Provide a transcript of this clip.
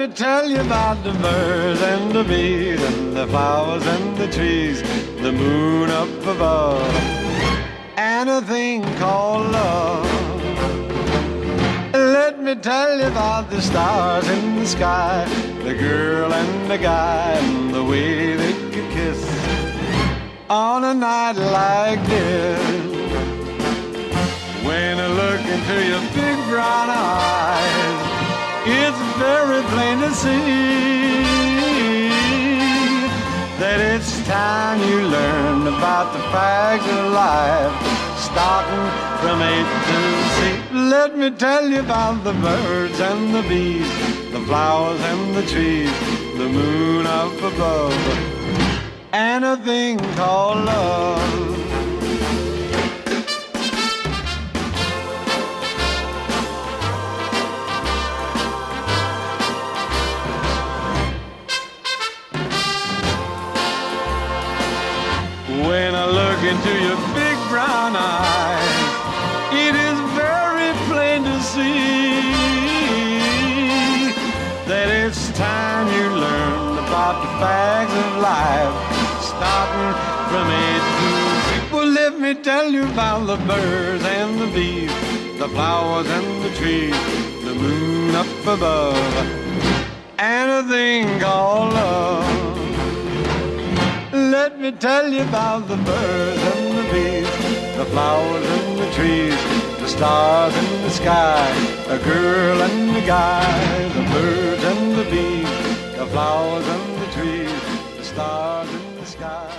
me tell you about the birds and the bees and the flowers and the trees, the moon up above, and a thing called love. Let me tell you about the stars in the sky, the girl and the guy, and the way they could kiss on a night like this. When I look into your big brown eyes, it's very plain to see that it's time you learn about the facts of life, starting from A to Z. Let me tell you about the birds and the bees, the flowers and the trees, the moon up above, and a thing called love. When I look into your big brown eyes, it is very plain to see that it's time you learn about the facts of life, starting from A to Z. Well, let me tell you about the birds and the bees, the flowers and the trees, the moon up above, and a thing called love. Let me tell you about the birds and the bees, the flowers and the trees, the stars in the sky, a girl and a guy, the birds and the bees, the flowers and the trees, the stars in the sky.